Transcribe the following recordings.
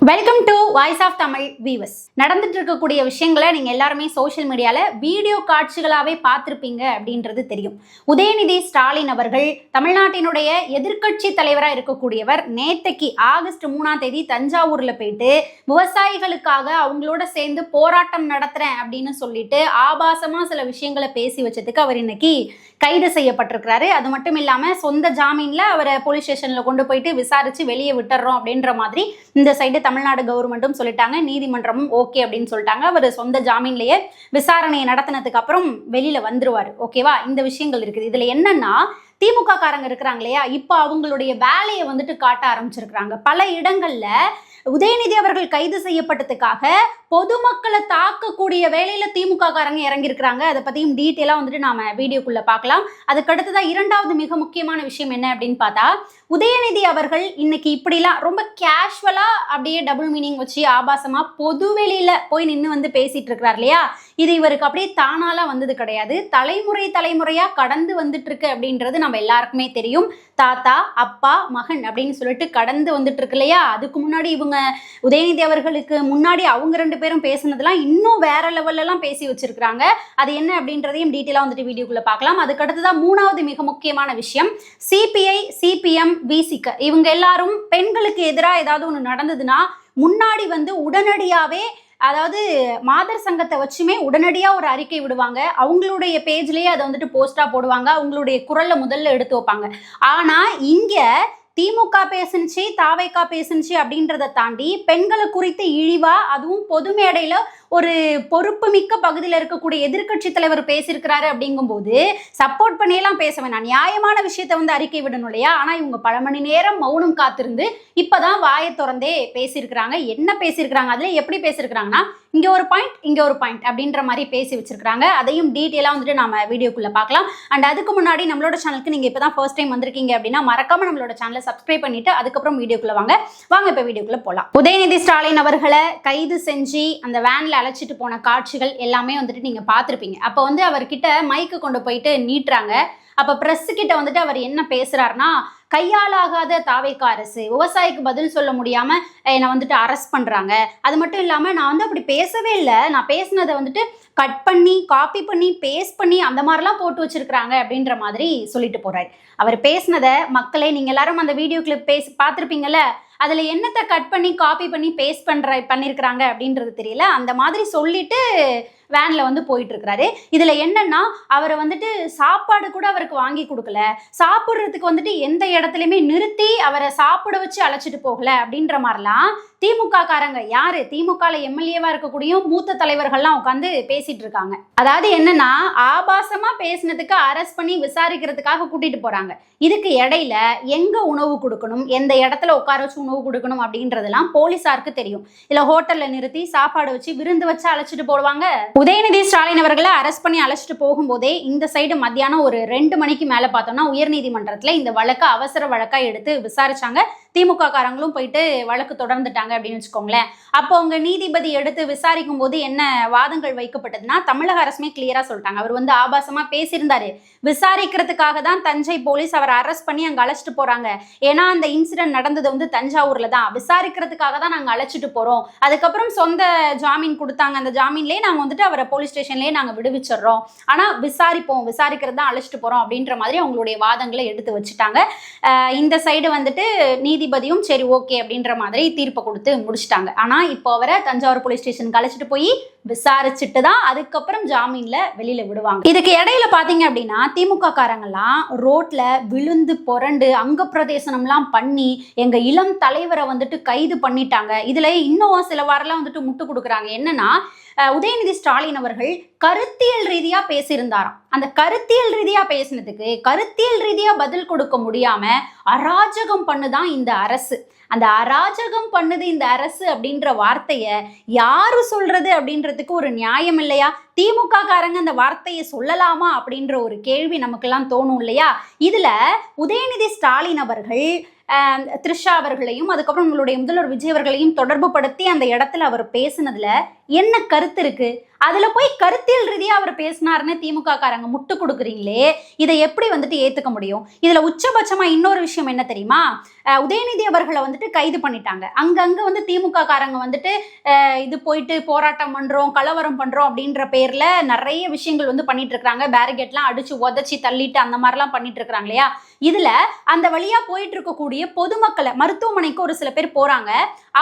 Welcome to voice of Tamil viewers. நடந்துட்டு இருக்கக்கூடிய விஷயங்களை நீங்க எல்லாருமே சோஷியல் மீடியால வீடியோ காட்சிகளாவே பார்த்திருப்பீங்க அப்படின்றது தெரியும். உதயநிதி ஸ்டாலின் அவர்கள் தமிழ்நாட்டினுடைய எதிர்க்கட்சி தலைவராக இருக்கக்கூடியவர் நேத்தைக்கு ஆகஸ்ட் 3ஆம் தேதி தஞ்சாவூர்ல போயிட்டு விவசாயிகளுக்காக அவங்களோட சேர்ந்து போராட்டம் நடத்துறேன் அப்படின்னு சொல்லிட்டு ஆபாசமா சில விஷயங்களை பேசி வச்சதுக்கு அவர் இன்னைக்கு கைது செய்யப்பட்டிருக்கிறாரு. அது மட்டும் இல்லாம சொந்த ஜாமீன்ல அவரை போலீஸ் ஸ்டேஷன்ல கொண்டு போயிட்டு விசாரிச்சு வெளியே விட்டுறோம் அப்படின்ற மாதிரி இந்த சைடு தமிழ்நாடு கவர்மெண்ட்டும் சொல்லிட்டாங்க, நீதிமன்றமும் ஓகே அப்படின்னு சொல்லிட்டாங்க. அவர் சொந்த ஜாமீன்லயே விசாரணையை நடத்தினதுக்கு அப்புறம் வெளியில வந்துருவாரு. ஓகேவா? இந்த விஷயங்கள் இருக்குது. இதுல என்னன்னா, திமுக காரங்க இருக்கிறாங்க இல்லையா, இப்ப அவங்களுடைய வேலையை வந்துட்டு காட்ட ஆரம்பிச்சிருக்கிறாங்க. பல இடங்கள்ல உதயநிதி அவர்கள் கைது செய்யப்பட்டதுக்காக பொதுமக்களை தாக்கக்கூடிய வேலையில திமுக காரங்க இறங்கி இருக்கிறாங்க. அதை பத்தியும் டீட்டெயிலா வந்துட்டு நாம வீடியோக்குள்ள பார்க்கலாம். அதுக்கடுத்துதான் இரண்டாவது மிக முக்கியமான விஷயம் என்ன அப்படின்னு பார்த்தா, உதயநிதி அவர்கள் இன்னைக்கு இப்படிலாம் ரொம்ப கேஷுவலா அப்படியே டபுள் மீனிங் வச்சு ஆபாசமா பொது வெளியில போய் நின்று வந்து பேசிட்டு இருக்கிறார் இல்லையா, இது இவருக்கு அப்படியே தானாலாம் வந்தது கிடையாது. தலைமுறையா கடந்து வந்துட்டு இருக்கு அப்படின்றது நம்ம எல்லாருக்குமே தெரியும். தாத்தா, அப்பா, மகன் அப்படின்னு சொல்லிட்டு கடந்து வந்துட்டு இருக்கு இல்லையா. அதுக்கு முன்னாடி இவங்க உதயநிதி அவர்களுக்கு முன்னாடி அவங்க ரெண்டு பேரும் பேசுனதெல்லாம் இன்னும் வேற லெவல்ல எல்லாம் பேசி வச்சிருக்காங்க. அது என்ன அப்படின்றதையும் டீட்டெயிலா வந்துட்டு வீடியோக்குள்ள பார்க்கலாம். அதுக்கடுத்துதான் மூணாவது மிக முக்கியமான விஷயம், சிபிஐ, சிபிஎம், விசிக இவங்க எல்லாரும் பெண்களுக்கு எதிராக ஏதாவது ஒன்று நடந்ததுன்னா முன்னாடி வந்து உடனடியாவே, அதாவது மாதர் சங்கத்தை வச்சுமே உடனடியா ஒரு அறிக்கை விடுவாங்க. அவங்களுடைய பேஜ்லயே அதை வந்துட்டு போஸ்டா போடுவாங்க. அவங்களுடைய குரல்ல முதல்ல எடுத்து வைப்பாங்க. ஆனா இங்க திமுக பேசுனுச்சு, தாவைக்கா பேசுனுச்சு அப்படின்றத தாண்டி பெண்களை குறித்து இழிவா, அதுவும் பொது மேடையில ஒரு பொறுப்பு மிக்க பகுதியில் இருக்கக்கூடிய எதிர்கட்சி தலைவர் பேசியிருக்கிறாரு அப்படிங்கும்போது சப்போர்ட் பண்ணியெல்லாம் பேச வேணாம். நியாயமான விஷயத்த வந்து அறிக்கை விடணும் இல்லையா. ஆனா இவங்க பல மணி நேரம் மௌனம் காத்திருந்து இப்பதான் வாயை திறந்தே பேசியிருக்கிறாங்க. என்ன பேசியிருக்கிறாங்க, அதுல எப்படி பேசியிருக்கிறாங்கன்னா, இங்க ஒரு பாயிண்ட் அப்படின்ற மாதிரி பேசி வச்சிருக்காங்க. அதையும் டீட்டெயிலா வந்துட்டு நாம வீடியோக்குள்ள பார்க்கலாம். அண்ட் அதுக்கு முன்னாடி நம்மளோட சேனலுக்கு நீங்க இப்பதான் ஃபர்ஸ்ட் டைம் வந்திருக்கீங்க அப்படின்னா மறக்காம நம்மளோட சேனலை சப்ஸ்கிரைப் பண்ணிட்டு அதுக்கப்புறம் வீடியோக்குள்ள வாங்க இப்ப வீடியோக்குள்ள போலாம். உதயநிதி ஸ்டாலின் அவர்களை கைது செஞ்சு அந்த வேன்ல அழைச்சிட்டு போன காட்சிகள் எல்லாமே வந்துட்டு நீங்க பார்த்திருப்பீங்க. அப்ப வந்து அவர்கிட்ட மைக்கு கொண்டு போயிட்டு நீட்டுறாங்க. அப்ப பிரஸ் கிட்ட வந்துட்டு அவர் என்ன பேசுறாருன்னா, கையாலாகாத தாவேக்கா அரசு, விவசாயிக்கு பதில் சொல்ல முடியாம என்னை வந்துட்டு அரெஸ்ட் பண்றாங்க. அது மட்டும் இல்லாம நான் வந்து அப்படி பேசவே இல்லை, நான் பேசினதை வந்துட்டு கட் பண்ணி, காப்பி பண்ணி, பேஸ்ட் பண்ணி அந்த மாதிரிலாம் போட்டு வச்சிருக்கிறாங்க அப்படின்ற மாதிரி சொல்லிட்டு போறாரு. அவர் பேசினதை மக்களே நீங்க எல்லாரும் அந்த வீடியோ கிளிப் பார்த்துருப்பீங்கல்ல, அதுல என்னத்தை கட் பண்ணி, காப்பி பண்ணி, பேஸ்ட் பண்ணிருக்கிறாங்க அப்படின்றது தெரியல. அந்த மாதிரி சொல்லிட்டு வேன்ல வந்து போயிட்டு இருக்கிறாரு. இதுல என்னன்னா, அவரை வந்துட்டு சாப்பாடு கூட அவருக்கு வாங்கி கொடுக்கல, சாப்பிடுறதுக்கு வந்துட்டு எந்த இடத்துலயுமே நிறுத்தி அவரை சாப்பிட வச்சு அழைச்சிட்டு போகல அப்படின்ற மாதிரிலாம் திமுக காரங்க, யாரு திமுக எம்எல்ஏவா இருக்கக்கூடிய மூத்த தலைவர்கள்லாம் உட்காந்து பேசிட்டு இருக்காங்க. அதாவது என்னன்னா, ஆபாசமா பேசினதுக்கு அரெஸ்ட் பண்ணி விசாரிக்கிறதுக்காக கூட்டிட்டு போறாங்க. இதுக்கு இடையில எங்க உணவு கொடுக்கணும், எந்த இடத்துல உட்கார வச்சு உணவு கொடுக்கணும் அப்படின்றதெல்லாம் போலீசாருக்கு தெரியும். இல்ல ஹோட்டல்ல நிறுத்தி சாப்பாடு வச்சு விருந்து வச்சு அழைச்சிட்டு போடுவாங்க. உதயநிதி ஸ்டாலின் அவர்களை அரெஸ்ட் பண்ணி அழைச்சிட்டு போகும்போதே இந்த சைடு மத்தியானம் ஒரு 2 மணிக்கு மேல பார்த்தோம்னா உயர்நீதிமன்றத்துல இந்த வழக்கை அவசர வழக்கா எடுத்து விசாரிச்சாங்க. திமுக காரங்களும் போயிட்டு வழக்கு தொடர்ந்துட்டாங்க அப்படின்னு வச்சுக்கோங்களேன். அப்போ அவங்க நீதிபதி எடுத்து விசாரிக்கும் போது என்ன வாதங்கள் வைக்கப்பட்டதுன்னா, தமிழக அரசுமே கிளியரா சொல்லிட்டாங்க, அவர் வந்து ஆபாசமா பேசியிருந்தாரு, விசாரிக்கிறதுக்காக தான் தஞ்சை போலீஸ் அவரை அரெஸ்ட் பண்ணி அங்க அழைச்சிட்டு போறாங்க. ஏன்னா அந்த இன்சிடென்ட் நடந்தது வந்து தஞ்சாவூர்ல தான், விசாரிக்கிறதுக்காக தான் நாங்க அழைச்சிட்டு போறோம். அதுக்கப்புறம் சொந்த ஜாமீன் கொடுத்தாங்க, அந்த ஜாமீன்லயே நாங்க வந்துட்டு அவரை போலீஸ் ஸ்டேஷன்லயே நாங்க விடுவிச்சிடுறோம், ஆனா விசாரிக்கிறது தான் அழைச்சிட்டு போறோம் அப்படின்ற மாதிரி அவங்களுடைய வாதங்களை எடுத்து வச்சுட்டாங்க. இந்த சைடு வந்துட்டு நீதிபதியும் சரி ஓகே அப்படின்ற மாதிரி தீர்ப்பை கொடுத்து முடிச்சிட்டாங்க. ஆனா இப்போ அவரை தஞ்சாவூர் போலீஸ் ஸ்டேஷனுக்கு அழைச்சிட்டு போய் விசாரிச்சுட்டு தான் அதுக்கப்புறம் ஜாமீன்ல வெளியில விடுவாங்க. இதுக்கு இடையில பாத்தீங்க அப்படின்னா திமுக காரங்கெல்லாம் ரோட்ல விழுந்து புரண்டு அங்க பிரதேசனம்லாம் பண்ணி எங்க இளம் தலைவரை வந்துட்டு கைது பண்ணிட்டாங்க. இதுல இன்னும் சில வாரெல்லாம் வந்துட்டு முட்டு கொடுக்குறாங்க. என்னன்னா, உதயநிதி ஸ்டாலின் அவர்கள் கருத்தியல் ரீதியா பேசியிருந்தாராம். அந்த கருத்தியல் ரீதியா பேசினதுக்கு கருத்தியல் ரீதியா பதில் கொடுக்க முடியாம அராஜகம் பண்ணுதான் இந்த அரசு. அந்த அராஜகம் பண்ணுது இந்த அரசு அப்படின்ற வார்த்தைய யாரு சொல்றது அப்படின்றதுக்கு ஒரு நியாயம் இல்லையா? திமுக காரங்க அந்த வார்த்தையை சொல்லலாமா அப்படின்ற ஒரு கேள்வி நமக்கெல்லாம் தோணும் இல்லையா? இதுல உதயநிதி ஸ்டாலின் அவர்கள் த்ரிஷா அவர்களையும் அதுக்கப்புறம் உங்களுடைய முதல்வர் விஜய் அவர்களையும் தொடர்பு படுத்தி அந்த இடத்துல அவர் பேசினதுல என்ன கருத்து இருக்கு? அதுல போய் கருத்தியல் ரீதியா அவர் பேசினாருன்னு திமுக காரங்க முட்டு கொடுக்குறீங்களே, இதை எப்படி வந்துட்டு ஏத்துக்க முடியும்? இதுல உச்சபட்சமா இன்னொரு விஷயம் என்ன தெரியுமா? உதயநிதி அவர்களை வந்துட்டு கைது பண்ணிட்டாங்க. அங்கங்க வந்து திமுக காரங்க வந்துட்டு இது போயிட்டு போராட்டம் பண்றோம், கலவரம் பண்றோம் அப்படின்ற பேர்ல நிறைய விஷயங்கள் வந்து பண்ணிட்டு இருக்காங்க. பேரிகேட்லாம் அடிச்சு உதச்சி தள்ளிட்டு அந்த மாதிரிலாம் பண்ணிட்டு இருக்காங்க இல்லையா? இதுல அந்த வழியா போயிட்டு இருக்கக்கூடிய பொதுமக்களை, மருத்துவமனைக்கு ஒரு சில பேர் போறாங்க,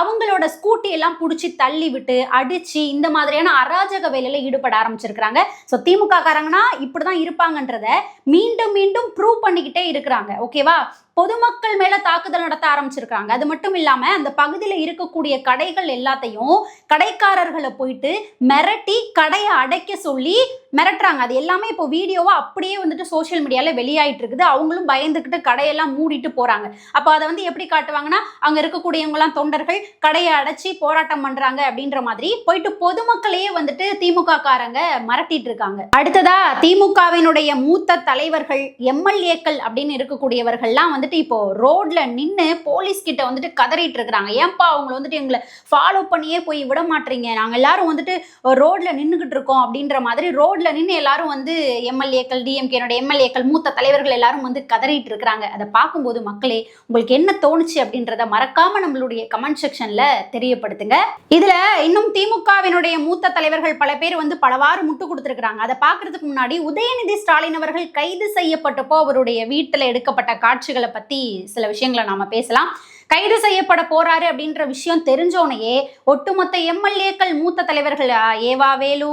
அவங்களோட ஸ்கூட்டி எல்லாம் புடிச்சு தள்ளி விட்டு அடிச்சு இந்த மாதிரியான அராஜக வேலையில ஈடுபட ஆரம்பிச்சிருக்காங்க. சோ திமுக காரங்கன்னா இப்படிதான் இருப்பாங்கன்றத மீண்டும் மீண்டும் ப்ரூவ் பண்ணிக்கிட்டே இருக்கிறாங்க. ஓகேவா? பொதுமக்கள் மேல தாக்குதல் நடத்த ஆரம்பிச்சிருக்காங்க. அது மட்டும் இல்லாம அந்த பகுதியில இருக்கக்கூடிய கடைகள் எல்லாத்தையும் கடைக்காரர்களை போயிட்டு மிரட்டி கடையை அடைக்க சொல்லி மிரட்டுறாங்க. அது எல்லாமே இப்போ வீடியோவா அப்படியே வந்துட்டு சோசியல் மீடியால வெளியாயிட்டு இருக்குது. அவங்களும் பயந்துக்கிட்டு கடையெல்லாம் மூடிட்டு போறாங்க. அப்போ அதை வந்து எப்படி காட்டுவாங்கன்னா, அங்க இருக்கக்கூடியவங்க எல்லாம் தொண்டர்கள் கடையை அடைச்சி போராட்டம் பண்றாங்க அப்படின்ற மாதிரி போயிட்டு பொதுமக்களையே வந்துட்டு திமுக காரங்க மிரட்டிட்டு இருக்காங்க. அடுத்ததா திமுகவினுடைய மூத்த தலைவர்கள், எம்எல்ஏக்கள் அப்படின்னு இருக்கக்கூடியவர்கள்லாம் வந்துட்டு இப்போ ரோட்ல நின்று போலீஸ் கிட்ட வந்துட்டு கதறிட்டு இருக்கிறாங்க. ஏன்பா அவங்க வந்துட்டு எங்களை ஃபாலோ பண்ணியே போய் விட மாட்டீங்க, நாங்க எல்லாரும் வந்துட்டு ரோட்ல நின்றுகிட்டு இருக்கோம் அப்படின்ற மாதிரி ரோட்ல நின்று எல்லாரும் வந்து எம்எல்ஏக்கள், டிஎம்கேனுடைய எம்எல்ஏக்கள், மூத்த தலைவர்கள் எல்லாரும் வந்து கதறிட்டு இருக்கிறாங்க. அதை பார்க்கும்போது மக்களே உங்களுக்கு என்ன தோணுச்சு அப்படின்றத மறக்காம நம்மளுடைய கமெண்ட் செக்ஷன்ல தெரியப்படுத்துங்க. இதுல இன்னும் திமுகவினுடைய மூத்த தலைவர்கள் பல பேர் வந்து பலவாறு முட்டு கொடுத்திருக்கிறாங்க. அதை பார்க்கறதுக்கு முன்னாடி உதயநிதி ஸ்டாலின் அவர்கள் கைது செய்யப்பட்டப்போ அவருடைய வீட்டில் எடுக்கப்பட்ட காட்சிகளை பத்தி சில விஷயங்களை நாம பேசலாம். கைது செய்யப்பட போறாரு அப்படின்ற விஷயம் தெரிஞ்சோனையே ஒட்டுமொத்த எம்எல்ஏக்கள், மூத்த தலைவர்கள், ஏவா வேலு,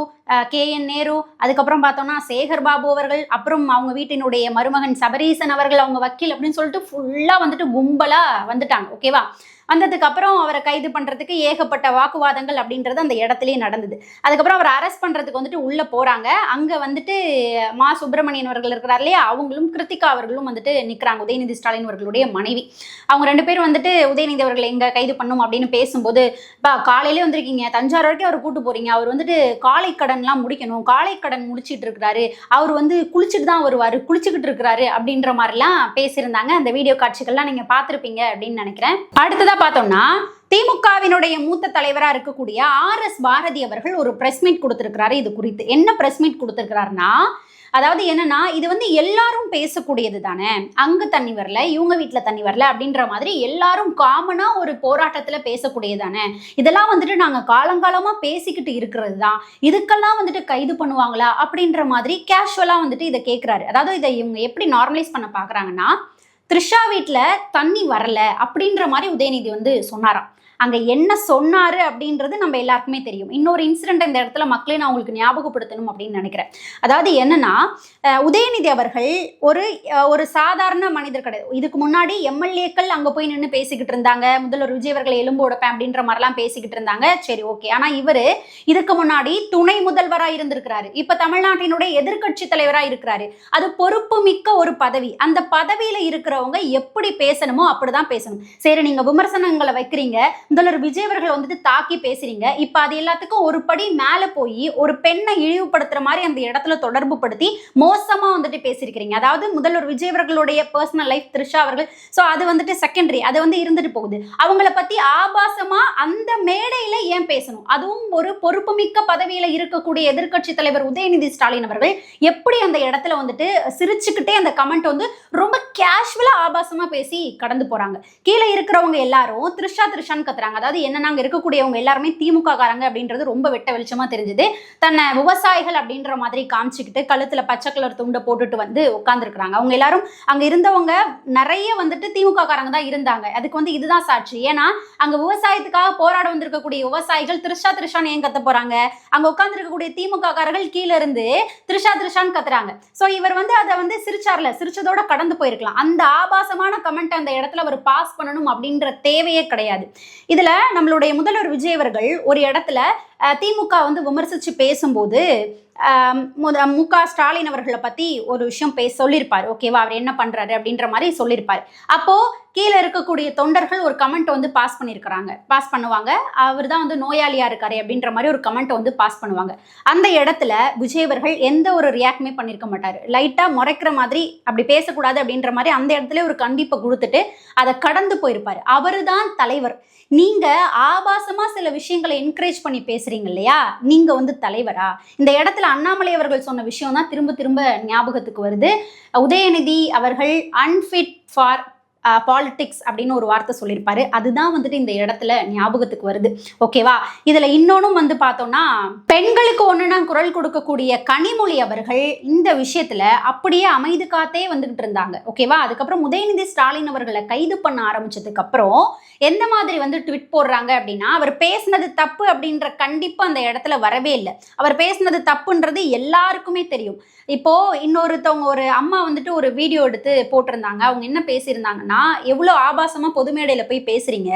KN நேரு, அதுக்கப்புறம் பார்த்தோம்னா சேகர் பாபு அவர்கள், அப்புறம் அவங்க வீட்டினுடைய மருமகன் சபரீசன் அவர்கள், அவங்க வக்கீல் அப்படின்னு சொல்லிட்டு ஃபுல்லா வந்துட்டு கும்பலா வந்துட்டாங்க. ஓகேவா? வந்ததுக்கு அப்புறம் அவரை கைது பண்றதுக்கு ஏகப்பட்ட வாக்குவாதங்கள் அப்படின்றது அந்த இடத்துலயே நடந்தது. அதுக்கப்புறம் அவரை அரெஸ்ட் பண்றதுக்கு வந்துட்டு உள்ள போறாங்க. அங்க வந்துட்டு மா சுப்பிரமணியன் அவர்கள் இருக்கிறார் இல்லையா, அவங்களும் கிருத்திகா அவர்களும் வந்துட்டு நிக்கிறாங்க, உதயநிதி ஸ்டாலின் அவர்களுடைய மனைவி. அவங்க ரெண்டு பேரும் வந்துட்டு உதயநிதி அவர்களை எங்க கைது பண்ணும் அப்படின்னு பேசும்போது, காலையிலே வந்திருக்கீங்க, தஞ்சாவூர் வரைக்கும் அவர் கூட்டு போறீங்க, அவர் வந்துட்டு காலை கடன்லாம் முடிக்கணும், காலை கடன் முடிச்சிட்டு இருக்கிறாரு, அவர் வந்து குளிச்சுட்டு தான் வருவாரு, குளிச்சுக்கிட்டு இருக்கிறாரு அப்படின்ற மாதிரிலாம் பேசியிருந்தாங்க. அந்த வீடியோ காட்சிகள்லாம் நீங்க பார்த்திருப்பீங்க அப்படின்னு நினைக்கிறேன். அடுத்ததா பார்த்தோம்னா, திமுகவினுடைய மூத்த தலைவரா இருக்கக்கூடிய RS பாரதி அவர்கள் ஒரு பிரஸ் மீட் கொடுத்திருக்கிறாரு. இது குறித்து என்ன பிரஸ் மீட் கொடுத்திருக்கிறாருன்னா, அதாவது என்னன்னா, இது வந்து எல்லாரும் பேசக்கூடியது தானே, அங்க தண்ணி வரல, இவங்க வீட்டுல தண்ணி வரல அப்படின்ற மாதிரி எல்லாரும் காமனா ஒரு போராட்டத்துல பேசக்கூடியது தானே, இதெல்லாம் வந்துட்டு நாங்க காலங்காலமா பேசிக்கிட்டு இருக்கிறது தான், இதுக்கெல்லாம் வந்துட்டு கைது பண்ணுவாங்களா அப்படின்ற மாதிரி கேஷுவலா வந்துட்டு இதை கேட்கிறாரு. அதாவது இதை இவங்க எப்படி நார்மலைஸ் பண்ண பாக்குறாங்கன்னா, த்ரிஷா வீட்டுல தண்ணி வரல அப்படின்ற மாதிரி உதயநிதி வந்து சொன்னாராம். அங்க என்ன சொன்னாரு அப்படின்றது நம்ம எல்லாருக்குமே தெரியும். இன்னொரு இன்சிடென்ட் இந்த இடத்துல மக்களே நான் உங்களுக்கு ஞாபகப்படுத்தணும் அப்படின்னு நினைக்கிறேன். அதாவது என்னன்னா, உதயநிதி அவர்கள் ஒரு சாதாரண மனிதர் கிடையாது. இதுக்கு முன்னாடி எம்எல்ஏக்கள் அங்க போய் நின்று பேசிக்கிட்டு இருந்தாங்க, முதல்வர் விஜய் அவர்களை எலும்பு உடைப்பேன் அப்படின்ற மாதிரிலாம் பேசிக்கிட்டு இருந்தாங்க. சரி, ஓகே. ஆனா இவரு இதுக்கு முன்னாடி துணை முதல்வரா இருந்திருக்கிறாரு, இப்ப தமிழ்நாட்டினுடைய எதிர்கட்சி தலைவரா இருக்கிறாரு. அது பொறுப்பு மிக்க ஒரு பதவி. அந்த பதவியில இருக்கிறவங்க எப்படி பேசணுமோ அப்படிதான் பேசணும். சரி, நீங்க விமர்சனங்களை வைக்கிறீங்க, முதல்வர் விஜய் அவர்களை வந்துட்டு தாக்கி பேசுறீங்க, இப்ப அது எல்லாத்துக்கும் ஒரு படி மேல போய் ஒரு பெண்ணை இழிவுபடுத்துற மாதிரி அந்த இடத்துல தொடர்பு படுத்தி மோசமா வந்துட்டு பேசிருக்கிறீங்க. அதாவது முதல்வர் விஜய் அவர்களுடைய பர்சனல் லைஃப், த்ரிஷா அவர்கள், சோ அது வந்துட்டு செகண்டரி, அது வந்து இருந்துட்டு போகுது. அவங்கள பத்தி ஆபாசமா அந்த மேடையில ஏன் பேசணும்? அதுவும் ஒரு பொறுப்புமிக்க பதவியில இருக்கக்கூடிய எதிர்கட்சி தலைவர் உதயநிதி ஸ்டாலின் அவர்கள் எப்படி அந்த இடத்துல வந்துட்டு சிரிச்சுக்கிட்டே அந்த கமெண்ட் வந்து ரொம்ப கேஷுவலா ஆபாசமா பேசி கடந்து போறாங்க. கீழே இருக்கிறவங்க எல்லாரும் த்ரிஷா த்ரிஷான்னு கத்துறாங்க. அதாவது என்னன்னா, அங்க இருக்கக்கூடியவங்க எல்லாருமே திமுக காரங்க அப்படின்றது ரொம்ப வெட்ட வெளிச்சமா தெரிஞ்சது. தன்னை விவசாயிகள் அப்படின்ற மாதிரி காமிச்சுக்கிட்டு கழுத்துல பச்சை கலர் துண்டை போட்டுட்டு வந்து உட்கார்ந்துருக்காங்க. அவங்க எல்லாரும் அங்க இருந்தவங்க நிறைய வந்துட்டு திமுக காரங்க தான் இருந்தாங்க. அதுக்கு வந்து இதுதான் சாட்சி. ஏன்னா அங்க விவசாயத்துக்காக போராட வந்திருக்கக்கூடிய விவசாயிகள் த்ரிஷா த்ரிஷான்னு ஏன் கத்த போறாங்க? அங்க உட்கார்ந்து இருக்கக்கூடிய திமுக காரர்கள் கீழே இருந்து த்ரிஷா த்ரிஷான்னு கத்துறாங்க. சோ இவர் வந்து அதை வந்து சிரிச்சார்ல, சிரிச்சதோட கடந்து போயிருக்கலாம். அந்த ஆபாசமான கமெண்ட் அந்த இடத்துல அவர் பாஸ் பண்ணணும் அப்படின்ற தேவையே கிடையாது. இதுல நம்மளுடைய முதல்வர் விஜய் அவர்கள் ஒரு இடத்துல திமுக வந்து விமர்சிச்சு பேசும்போது மு.க. ஸ்டாலின் அவர்களை பத்தி ஒரு விஷயம் சொல்லியிருப்பாரு. ஓகேவா, அவர் என்ன பண்றாரு அப்படின்ற மாதிரி சொல்லியிருப்பாரு. அப்போ கீழே இருக்கக்கூடிய தொண்டர்கள் ஒரு கமெண்ட் வந்து பாஸ் பண்ணுவாங்க. அவர் தான் வந்து நோயாளியா இருக்காரு அப்படின்ற மாதிரி ஒரு கமெண்ட் வந்து பாஸ் பண்ணுவாங்க. அந்த இடத்துல விஜய் அவர்கள் எந்த ஒரு ரியாக்டுமே பண்ணியிருக்க மாட்டாரு. லைட்டா முறைக்கிற மாதிரி, அப்படி பேசக்கூடாது அப்படின்ற மாதிரி அந்த இடத்துல ஒரு கண்டிப்பை கொடுத்துட்டு அதை கடந்து போயிருப்பாரு. அவரு தான் தலைவர். நீங்க ஆபாசமா சில விஷயங்களை என்கரேஜ் பண்ணி பேசுறீங்க இல்லையா, நீங்க வந்து தலைவரா? இந்த இடத்துல அண்ணாமலை அவர்கள் சொன்ன விஷயம் தான் திரும்ப திரும்ப ஞாபகத்துக்கு வருது. உதயநிதி அவர்கள் அன்ஃபிட் ஃபார் பாலிடிக்ஸ் அப்படின்னு ஒரு வார்த்தை சொல்லியிருப்பாரு. அதுதான் வந்துட்டு இந்த இடத்துல ஞாபகத்துக்கு வருது. ஓகேவா, இதுல இன்னொன்னும் வந்து பார்த்தோம்னா, பெண்களுக்கு ஒண்ணுனா குரல் கொடுக்கக்கூடிய கனிமொழி அவர்கள் இந்த விஷயத்துல அப்படியே அமைதி காத்தே வந்துகிட்டு இருந்தாங்க. ஓகேவா, அதுக்கப்புறம் உதயநிதி ஸ்டாலின் அவர்களை கைது பண்ண ஆரம்பிச்சதுக்கு அப்புறம் எந்த மாதிரி வந்து ட்விட் போடுறாங்க அப்படின்னா, அவர் பேசினது தப்பு அப்படின்ற கண்டிப்பா அந்த இடத்துல வரவே இல்லை. அவர் பேசினது தப்புன்றது எல்லாருக்குமே தெரியும். இப்போ இன்னொருத்தவங்க ஒரு அம்மா வந்துட்டு ஒரு வீடியோ எடுத்து போட்டிருந்தாங்க. அவங்க என்ன பேசியிருந்தாங்கன்னா, எவ்வளோ ஆபாசமா பொது மேடையில போய் பேசுறீங்க,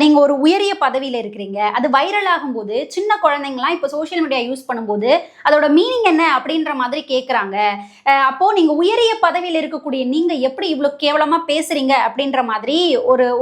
நீங்க ஒரு உயரிய பதவியில இருக்கிறீங்க, அது வைரல் ஆகும்போது சின்ன குழந்தைங்கலாம் இப்போ சோசியல் மீடியா யூஸ் பண்ணும்போது அதோட மீனிங் என்ன அப்படின்ற மாதிரி கேட்குறாங்க. அப்போ நீங்க உயரிய பதவியில் இருக்கக்கூடிய நீங்க எப்படி இவ்வளோ கேவலமா பேசுறீங்க அப்படின்ற மாதிரி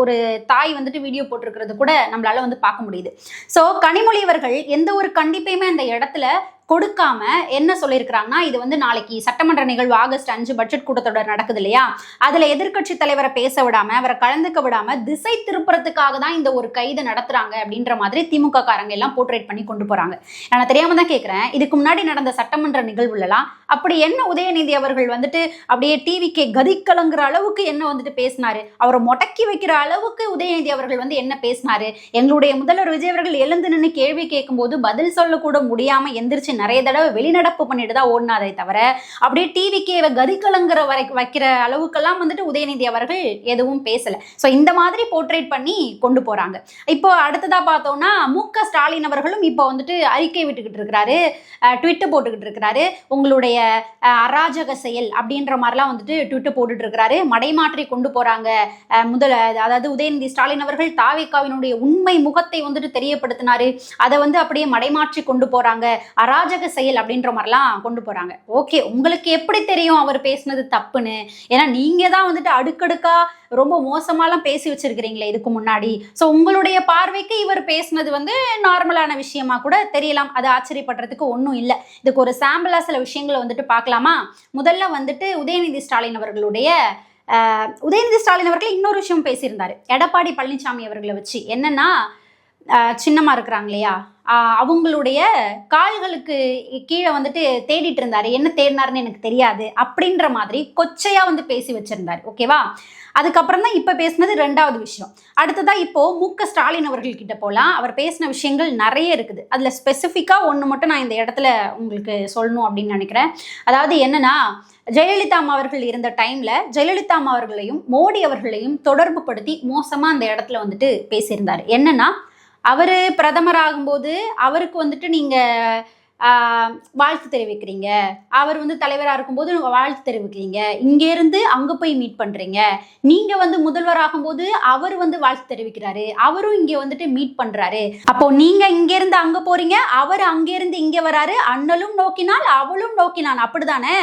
ஒரு தாய் வந்துட்டு வீடியோ போட்டிருக்கிறது கூட நம்மளால வந்து பார்க்க முடியுது. ஸோ கனிமொழி அவர்கள் எந்த ஒரு கண்டிப்பையுமே அந்த இடத்துல கொடுக்காம என்ன சொல்லியிருக்கிறாங்கன்னா, இது வந்து நாளைக்கு சட்டமன்ற நிகழ்வு ஆகஸ்ட் 5 பட்ஜெட் கூட்டத்தொடர் நடக்குது இல்லையா, அதுல எதிர்கட்சி தலைவரை பேச விடாம, அவரை கலந்துக்க விடாம திசை திருப்புறதுக்காக தான் இந்த ஒரு கைதை நடத்துறாங்க அப்படின்ற மாதிரி திமுக காரங்க எல்லாம் போர்ட்ரேட் பண்ணி கொண்டு போறாங்க. நான் தெரியாம தான் கேட்கிறேன், இதுக்கு முன்னாடி நடந்த சட்டமன்ற நிகழ்வுலாம் அப்படி என்ன உதயநிதி அவர்கள் வந்துட்டு அப்படியே டிவிக்கே கதிக்கலங்குற அளவுக்கு என்ன வந்துட்டு பேசினாரு, அவரை முடக்கி வைக்கிற அளவுக்கு உதயநிதி அவர்கள் வந்து என்ன பேசினாரு? எங்களுடைய முதல்வர் விஜய் அவர்கள் எழுந்து நின்று கேள்வி கேட்கும் போது பதில் சொல்லக்கூட முடியாம எந்திரிச்சு நிறைய தடவை வெளிநடப்பு பண்ணிட்டு தான் ஓடினாதே தவிர, அப்படியே டிவிக்கே கதிக்கலங்குற வைக்கிற அளவுக்கெல்லாம் வந்துட்டு உதயநிதி அவர்கள் எதுவும் பேசல. ஸோ இந்த மாதிரி போர்ட்ரேட் பண்ணி கொண்டு போறாங்க. இப்போ அடுத்ததா பார்த்தோம்னா, மு.க. ஸ்டாலின் அவர்களும் இப்போ வந்துட்டு அறிக்கை விட்டுக்கிட்டு இருக்கிறாரு, ட்விட்டர் போட்டுக்கிட்டு இருக்கிறாரு. உங்களுடைய அராஜக செயல் அப்படின்ற மாதிரிலாம் வந்துட்டு ட்விட்டர் போட்டுட்டு இருக்கிறாரு. மடைமாற்றி கொண்டு போறாங்க. அதாவது உதயநிதி ஸ்டாலின் அவர்கள் தாவேகாவினுடைய உண்மை முகத்தை வந்துட்டு தெரியப்படுத்தினாரு, அதை வந்து அப்படியே மடைமாற்றி கொண்டு போறாங்க, அராஜக செயல் அப்படின்ற மாதிரிலாம் கொண்டு போறாங்க. ஓகே, உங்களுக்கு எப்படி தெரியும் அவர் பேசினது தப்புன்னு? ஏன்னா நீங்க தான் வந்துட்டு அடுக்கடுக்கா ரொம்ப மோசமாலாம் பேசி வச்சிருக்கிறீங்களே இதுக்கு முன்னாடி. ஸோ உங்களுடைய பார்வைக்கு இவர் பேசினது வந்து நார்மலான விஷயமா கூட தெரியலாம். அது ஆச்சரியப்படுறதுக்கு ஒன்றும் இல்லை. இதுக்கு ஒரு சாம்பிளா சில விஷயங்களை வந்துட்டு பார்க்கலாமா? முதல்ல வந்துட்டு உதயநிதி ஸ்டாலின் அவர்கள் இன்னொரு விஷயம் பேசியிருந்தாரு எடப்பாடி பழனிசாமி அவர்களை வச்சு. என்னன்னா, சின்னமா இருக்கிறாங்க இல்லையா, அவங்களுடைய கால்களுக்கு கீழே வந்துட்டு தேடிட்டு இருந்தாரு. என்ன தேடினாருன்னு எனக்கு தெரியாது அப்படின்ற மாதிரி கொச்சையா வந்து பேசி வச்சிருந்தாரு. ஓகேவா, அதுக்கப்புறம் தான் இப்ப பேசினது ரெண்டாவது விஷயம். அடுத்ததா இப்போ மு.க. ஸ்டாலின் அவர்கள் கிட்ட போலாம். அவர் பேசின விஷயங்கள் நிறைய இருக்குது. அதுல ஸ்பெசிஃபிக்கா ஒன்று மட்டும் நான் இந்த இடத்துல உங்களுக்கு சொல்லணும் அப்படின்னு நினைக்கிறேன். அதாவது என்னன்னா, ஜெயலலிதா அம்மா அவர்கள் இருந்த டைம்ல ஜெயலலிதா அம்மா அவர்களையும் மோடி அவர்களையும் தொடர்பு படுத்தி மோசமா அந்த இடத்துல வந்துட்டு பேசியிருந்தாரு. என்னன்னா, அவரு பிரதமர் ஆகும்போது அவருக்கு வந்துட்டு நீங்க வாழ்த்து தெரிவிக்கிறீங்க, அவர் வந்து தலைவராக இருக்கும்போது வாழ்த்து தெரிவிக்கிறீங்க, இங்கேருந்து அங்கே போய் மீட் பண்ணுறீங்க, நீங்கள் வந்து முதல்வர் ஆகும்போது அவர் வந்து வாழ்த்து தெரிவிக்கிறாரு, அவரும் இங்கே வந்துட்டு மீட் பண்ணுறாரு, அப்போ நீங்கள் இங்கேருந்து அங்கே போகிறீங்க, அவர் அங்கேருந்து இங்கே வராரு, அண்ணலும் நோக்கினால் அவளும் நோக்கினான், அப்படிதானே?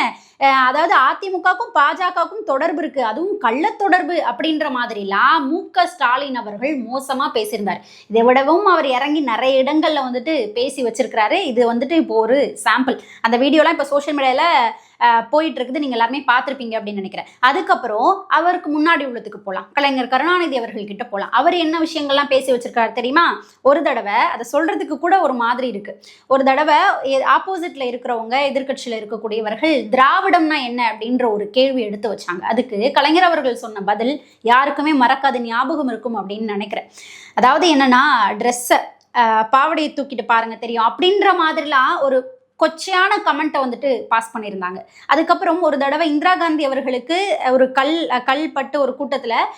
அதாவது அதிமுகவுக்கும் பாஜகவுக்கும் தொடர்பு இருக்கு, அதுவும் கள்ள தொடர்பு அப்படின்ற மாதிரிலாம் மு.க. ஸ்டாலின் அவர்கள் மோசமா பேசியிருந்தார். இதை விடவும் அவர் இறங்கி நிறைய இடங்கள்ல வந்துட்டு பேசி வச்சிருக்கிறாரு. இது வந்துட்டு இப்போ ஒரு சாம்பிள். அந்த வீடியோலாம் இப்போ சோஷியல் மீடியால போயிட்டு இருக்குது, நீங்க எல்லாருமே பார்த்துருப்பீங்க அப்படின்னு நினைக்கிறேன். அதுக்கப்புறம் அவருக்கு முன்னாடி உள்ளதுக்கு போகலாம், கலைஞர் கருணாநிதி அவர்கள் கிட்ட போகலாம். அவர் என்ன விஷயங்கள்லாம் பேசி வச்சிருக்காரு தெரியுமா? ஒரு தடவை அதை சொல்றதுக்கு கூட ஒரு மாதிரி இருக்கு. ஒரு தடவை ஆப்போசிட்ல இருக்கிறவங்க, எதிர்கட்சியில இருக்கக்கூடியவர்கள் திராவிடம்னா என்ன அப்படின்ற ஒரு கேள்வி எடுத்து வச்சாங்க. அதுக்கு கலைஞர் அவர்கள் சொன்ன பதில் யாருக்குமே மறக்காத ஞாபகம் இருக்கும் அப்படின்னு நினைக்கிறேன். அதாவது என்னன்னா, ட்ரெஸ்ஸை பாவடையை தூக்கிட்டு பாருங்க தெரியும் அப்படின்ற மாதிரிலாம் ஒரு கொச்சையான கமெண்ட்டை வந்துட்டு பாஸ் பண்ணியிருந்தாங்க. அதுக்கப்புறம் ஒரு தடவை இந்திரா காந்தி அவர்களுக்கு ஒரு கல்பட்டு ஒரு கூட்டத்தில்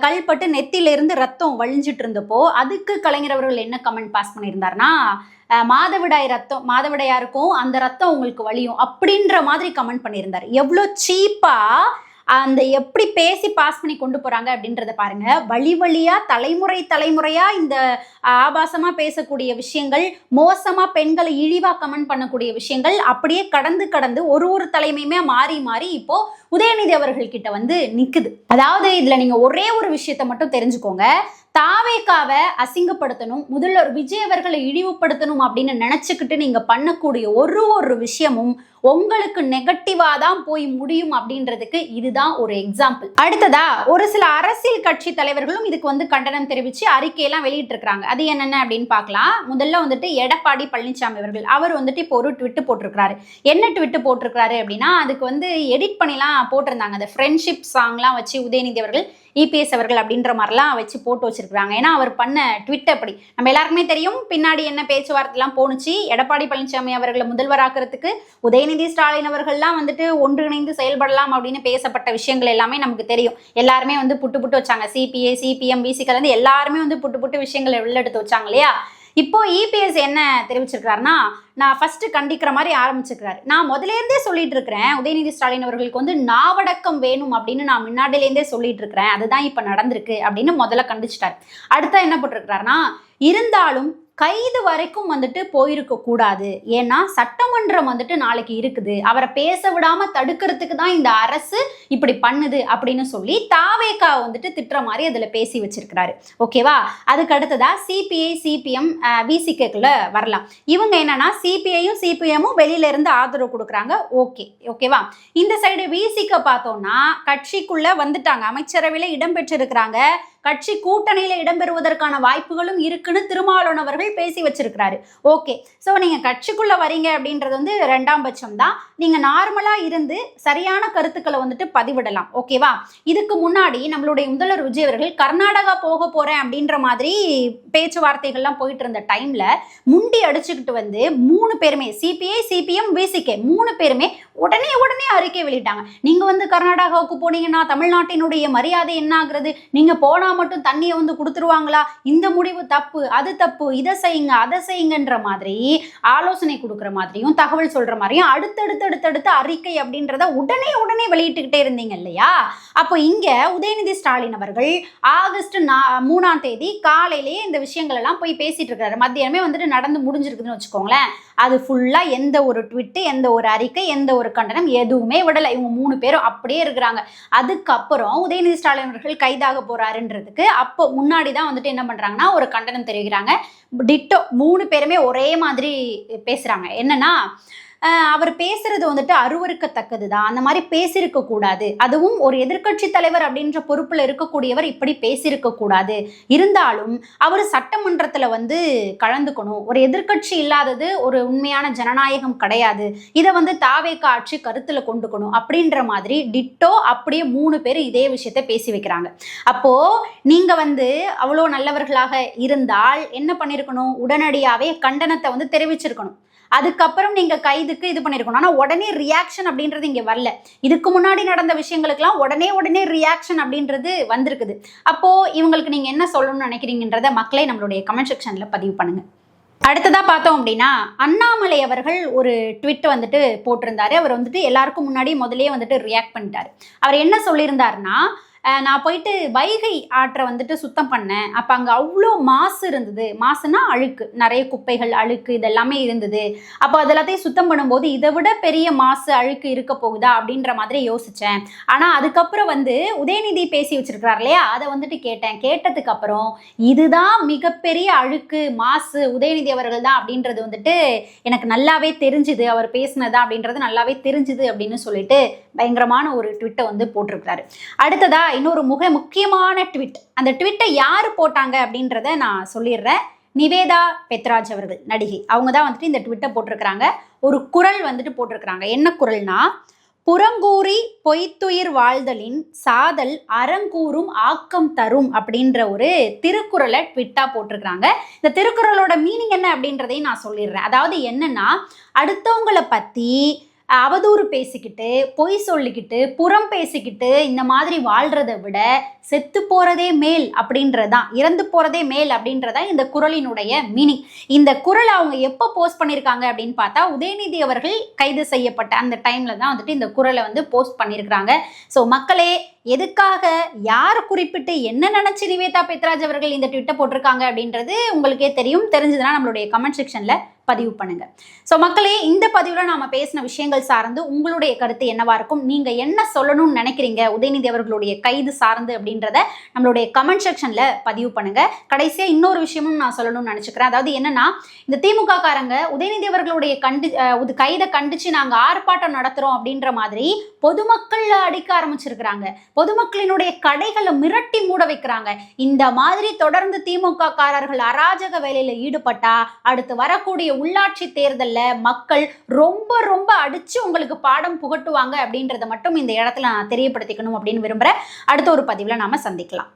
கல்பட்டு நெத்தியிலிருந்து ரத்தம் வழிஞ்சிட்டு இருந்தப்போ அதுக்கு கலைஞர் அவர்கள் என்ன கமெண்ட் பாஸ் பண்ணியிருந்தாருன்னா, மாதவிடாயா இருக்கும், அந்த ரத்தம் உங்களுக்கு வலியும் அப்படின்ற மாதிரி கமெண்ட் பண்ணியிருந்தார். எவ்வளோ சீப்பா அந்த எப்படி பேசி பாஸ் பண்ணி கொண்டு போறாங்க அப்படின்றத பாருங்க. வழி வழியா தலைமுறையா இந்த ஆபாசமா பேசக்கூடிய விஷயங்கள், மோசமா பெண்களை இழிவா கமெண்ட் பண்ணக்கூடிய விஷயங்கள் அப்படியே கடந்து ஒரு தலைமையுமே மாறி இப்போ உதயநிதி அவர்கள் கிட்ட வந்து நிக்குது. அதாவது இதுல நீங்க ஒரே ஒரு விஷயத்தை மட்டும் தெரிஞ்சுக்கோங்க. தாவேகாவை அசிங்கப்படுத்தணும், முதல்வர் விஜய் அவர்களை இழிவுபடுத்தணும் அப்படின்னு நினைச்சுக்கிட்டு நீங்க பண்ணக்கூடிய ஒரு விஷயமும் உங்களுக்கு நெகட்டிவா தான் போய் முடியும் அப்படின்றதுக்கு இதுதான் ஒரு எக்ஸாம்பிள். அடுத்ததா ஒரு சில அரசியல் கட்சி தலைவர்களும் இதுக்கு வந்து கண்டனம் தெரிவிச்சு அறிக்கையெல்லாம் வெளியிட்டு இருக்காங்க. அது என்னென்ன அப்படின்னு பார்க்கலாம். முதல்ல வந்துட்டு எடப்பாடி பழனிசாமி அவர்கள், அவர் வந்துட்டு இப்போ ஒரு ட்விட் போட்டிருக்கிறாரு. என்ன ட்விட் போட்டிருக்கிறாரு அப்படின்னா, அதுக்கு வந்து எடிட் பண்ணிலாம் போட்டிருந்தாங்க. அந்த ஃப்ரெண்ட்ஷிப் சாங்லாம் வச்சு உதயநிதி அவர்கள் இபிஎஸ் அவர்கள் அப்படின்ற மாதிரிலாம் வச்சு போட்டு வச்சிருக்காங்க. ஏன்னா அவர் பண்ண ட்விட் அப்படி. நம்ம எல்லாருக்குமே தெரியும் பின்னாடி என்ன பேச்சுவார்த்தைலாம் போணுச்சு. எடப்பாடி பழனிசாமி அவர்களை முதல்வராக்கிறதுக்கு உதயநிதி ஸ்டாலின் அவர்கள்லாம் வந்துட்டு ஒன்றிணைந்து செயல்படலாம் அப்படின்னு பேசப்பட்ட விஷயங்கள் எல்லாமே நமக்கு தெரியும். எல்லாருமே வந்து புட்டு வச்சாங்க. சிபிஐ, சிபிஎம், விசிகள் வந்து எல்லாருமே வந்து புட்டு விஷயங்களை வெளியெடுத்து வச்சாங்க இல்லையா. இப்போ இபிஎஸ் என்ன தெரிவிச்சிருக்காருன்னா, நான் ஃபர்ஸ்ட் கண்டிக்கிற மாதிரி ஆரம்பிச்சிருக்கிறாரு. நான் முதலேருந்தே சொல்லிட்டு இருக்கிறேன், உதயநிதி ஸ்டாலின் அவர்களுக்கு வந்து நாவடக்கம் வேணும் அப்படின்னு நான் முன்னாடியிலேருந்தே சொல்லிட்டு இருக்கிறேன், அதுதான் இப்ப நடந்திருக்கு அப்படின்னு முதல்ல கண்டிச்சிட்டாரு. அடுத்த என்ன போட்டிருக்கிறாருன்னா, இருந்தாலும் கைது வரைக்கும் வந்துட்டு போயிருக்க கூடாது, ஏன்னா சட்டமன்றம் வந்துட்டு நாளைக்கு இருக்குது, அவரை பேச விடாம தடுக்கிறதுக்கு தான் இந்த அரசு இப்படி பண்ணுது அப்படின்னு சொல்லி தாவேகா வந்துட்டு திட்டுற மாதிரி அதுல பேசி வச்சிருக்கிறாரு. ஓகேவா. அதுக்கு அடுத்ததா சிபிஐ, சிபிஎம், விசிக்குள்ள வரலாம். இவங்க என்னன்னா சிபிஐயும் சிபிஎம்மும் வெளியில இருந்து ஆதரவு கொடுக்குறாங்க. ஓகேவா. இந்த சைடு விசிக்க பார்த்தோம்னா கட்சிக்குள்ள வந்துட்டாங்க, அமைச்சரவையில இடம்பெற்றிருக்கிறாங்க, கட்சி கூட்டணியில இடம்பெறுவதற்கான வாய்ப்புகளும் இருக்குன்னு திருமாவளவன் அவர்கள் பேசி வச்சிருக்கிறாரு. ஓகே. சோ நீங்க கட்சிக்குள்ள வரீங்க அப்படின்றது வந்து 2ஆம் பட்சம் தான். நீங்க நார்மலா இருந்து சரியான கருத்துக்களை வந்துட்டு பதிவிடலாம். ஓகேவா. இதுக்கு முன்னாடி நம்மளுடைய முதல்வர் விஜய் அவர்கள் கர்நாடகா போக போறேன் அப்படின்ற மாதிரி பேச்சுவார்த்தைகள்லாம் போயிட்டு இருந்த டைம்ல முண்டி அடிச்சுக்கிட்டு வந்து 3 பேருமே சிபிஐ, சிபிஎம், விசிகே 3 பேருமே உடனே அறிக்கை வெளியிட்டாங்க. நீங்க வந்து கர்நாடகாவுக்கு போனீங்கன்னா தமிழ்நாட்டினுடைய மரியாதை என்ன ஆகுறது, நீங்க போனா மட்டும் தண்ணியை வந்து கொடுத்துருவாங்களா, இந்த முடிவு தப்பு, அது தப்பு, இதை செய்யுங்க அதை செய்யுங்கன்ற மாதிரி ஆலோசனை கொடுக்குற மாதிரியும் தகவல் சொல்ற மாதிரியும் அடுத்தடுத்து அறிக்கை அப்படின்றத உடனே வெளியிட்டுக்கிட்டே இருந்தீங்க இல்லையா. அப்போ இங்க உதயநிதி ஸ்டாலின் அவர்கள் ஆகஸ்ட் 3ஆம் தேதி காலையிலேயே இந்த விஷயங்கள் எல்லாம் போய் பேசிட்டு இருக்காரு. மத்தியானமே வந்துட்டு நடந்து முடிஞ்சிருக்குதுன்னு வச்சுக்கோங்களேன். அது ஃபுல்லா எந்த ஒரு ட்விட், எந்த ஒரு அறிக்கை, எந்த ஒரு கண்டனம் எதுவுமே விடலை. இவங்க 3 பேரும் அப்படியே இருக்கிறாங்க. அதுக்கப்புறம் உதயநிதி ஸ்டாலின் அவர்கள் கைதாக போறாருன்றதுக்கு அப்போ முன்னாடி தான் வந்துட்டு என்ன பண்றாங்கன்னா ஒரு கண்டனம் தெரிவிக்கிறாங்க. டிட்டோ 3 பேருமே ஒரே மாதிரி பேசுறாங்க. என்னன்னா அவர் பேசுறது வந்துட்டு அருவருக்கத்தக்கது தான், அந்த மாதிரி பேசியிருக்க கூடாது, அதுவும் ஒரு எதிர்க்கட்சி தலைவர் அப்படின்ற பொறுப்புல இருக்கக்கூடியவர் இப்படி பேசியிருக்க கூடாது, இருந்தாலும் அவர் சட்டமன்றத்துல வந்து கலந்துக்கணும், ஒரு எதிர்க்கட்சி இல்லாதது ஒரு உண்மையான ஜனநாயகம் கிடையாது, இதை வந்து தாவேகா ஆட்சி கருத்துல கொண்டுக்கணும் அப்படின்ற மாதிரி டிட்டோ அப்படியே 3 பேர் இதே விஷயத்த பேசி வைக்கிறாங்க. அப்போ நீங்க வந்து அவ்வளோ நல்லவர்களாக இருந்தால் என்ன பண்ணிருக்கணும், உடனடியாவே கண்டனத்தை வந்து தெரிவிச்சிருக்கணும். அதுக்கப்புறம் நீங்க கைதுக்கு இது பண்ணிருக்கணும். ஆனா உடனே ரியாக்ஷன் அப்படின்றது இங்க வரல. இதுக்கு முன்னாடி நடந்த விஷயங்களுக்கெல்லாம் உடனே ரியாக்ஷன் அப்படின்றது வந்திருக்குது. அப்போ இவங்களுக்கு நீங்க என்ன சொல்லணும்னு நினைக்கிறீங்கன்றத மக்களே நம்மளுடைய கமெண்ட் செக்ஷன்ல பதிவு பண்ணுங்க. அடுத்ததா பார்த்தோம் அப்படின்னா, அண்ணாமலை அவர்கள் ஒரு ட்விட் வந்துட்டு போட்டிருந்தாரு. அவர் வந்துட்டு எல்லாருக்கும் முன்னாடி முதலே வந்துட்டு ரியாக்ட் பண்ணிட்டாரு. அவர் என்ன சொல்லியிருந்தாருன்னா, நான் போயிட்டு வைகை ஆற்றை வந்துட்டு சுத்தம் பண்ணேன், அப்போ அங்கே அவ்வளோ மாசு இருந்தது, மாசுனா அழுக்கு, நிறைய குப்பைகள் அழுக்கு இதெல்லாமே இருந்தது, அப்போ அதெல்லாத்தையும் சுத்தம் பண்ணும்போது இதை விட பெரிய மாசு அழுக்கு இருக்க போகுதா அப்படின்ற மாதிரி யோசித்தேன். ஆனால் அதுக்கப்புறம் வந்து உதயநிதி பேசி வச்சிருக்கிறார் இல்லையா, அதை வந்துட்டு கேட்டதுக்கு அப்புறம் இதுதான் மிகப்பெரிய அழுக்கு மாசு உதயநிதி அவர்கள் தான் அப்படின்றது வந்துட்டு எனக்கு நல்லாவே தெரிஞ்சுது, அவர் பேசினதா அப்படின்றது நல்லாவே தெரிஞ்சுது அப்படின்னு சொல்லிட்டு பயங்கரமான ஒரு ட்விட்டை வந்து போட்டிருக்கிறாரு. அடுத்ததா இன்னொரு முக்கியமான ட்விட். அந்த ட்விட்டை யாரு போட்டாங்க அப்படின்றத நான் சொல்லிடுறேன். நிவேதா பெத்ராஜ் அவர்கள், நடிகை, அவங்க தான் வந்துட்டு இந்த ட்விட்டை போட்டிருக்கிறாங்க. ஒரு குறள் வந்துட்டு போட்டிருக்கிறாங்க. என்ன குறள்னா, புறங்கூறி பொய்த்துயிர் வாழ்தலின் சாதல் அறங்கூறும் ஆக்கம் தரும் அப்படின்ற ஒரு திருக்குறளை ட்விட்டா போட்டிருக்கிறாங்க. இந்த திருக்குறளோட மீனிங் என்ன அப்படின்றதையும் நான் சொல்லிடுறேன். அதாவது என்னன்னா, அடுத்தவங்களை பத்தி அவதூறு பேசிக்கிட்டு, பொய் சொல்லிக்கிட்டு, புறம் பேசிக்கிட்டு இந்த மாதிரி வாழ்றதை விட செத்து போறதே மேல் அப்படின்றதான், இறந்து போறதே மேல் அப்படின்றதான் இந்த குறளினுடைய மீனிங். இந்த குறள் அவங்க எப்போ போஸ்ட் பண்ணியிருக்காங்க அப்படின்னு பார்த்தா, உதயநிதி அவர்கள் கைது செய்யப்பட்ட அந்த டைம்ல தான் வந்துட்டு இந்த குறளை வந்து போஸ்ட் பண்ணியிருக்கிறாங்க. ஸோ மக்களே, எதுக்காக, யார் குறிப்பிட்டு, என்ன நினைச்சு நிவேதா பெத்ராஜ் அவர்கள் இந்த ட்விட்டை போட்டிருக்காங்க அப்படின்றது உங்களுக்கே தெரியும். தெரிஞ்சதுன்னா நம்மளுடைய கமெண்ட் செக்ஷன்ல பதிவு பண்ணுங்க. ஸோ மக்களே, இந்த பதிவில் நாம பேசின விஷயங்கள் சார்ந்து உங்களுடைய கருத்து என்னவா இருக்கும், நீங்க என்ன சொல்லணும்னு நினைக்கிறீங்க உதயநிதி அவர்களுடைய கைது சார்ந்து அப்படின்றத நம்மளுடைய கமெண்ட் செக்ஷன்ல பதிவு பண்ணுங்க. கடைசியா இன்னொரு விஷயமும் நான் சொல்லணும்னு நினைச்சுக்கிறேன். அதாவது என்னன்னா, இந்த திமுக காரங்க உதயநிதி அவர்களுடைய கைதை கண்டிச்சு நாங்க ஆர்ப்பாட்டம் நடத்துறோம் அப்படின்ற மாதிரி பொதுமக்கள் அடிக்க ஆரம்பிச்சிருக்கிறாங்க. பொதுமக்களினுடைய கடைகளை மிரட்டி மூட வைக்கிறாங்க. இந்த மாதிரி தொடர்ந்து திமுக காரர்கள் அராஜக வேலையில ஈடுபட்டா அடுத்து வரக்கூடிய உள்ளாட்சி தேர்தல்ல மக்கள் ரொம்ப ரொம்ப அடிச்சு உங்களுக்கு பாடம் புகட்டுவாங்க அப்படின்றத மட்டும் இந்த இடத்துல நான் தெரியப்படுத்திக்கணும் அப்படின்னு விரும்புறேன். அடுத்த ஒரு பதிவுல நாம சந்திக்கலாம்.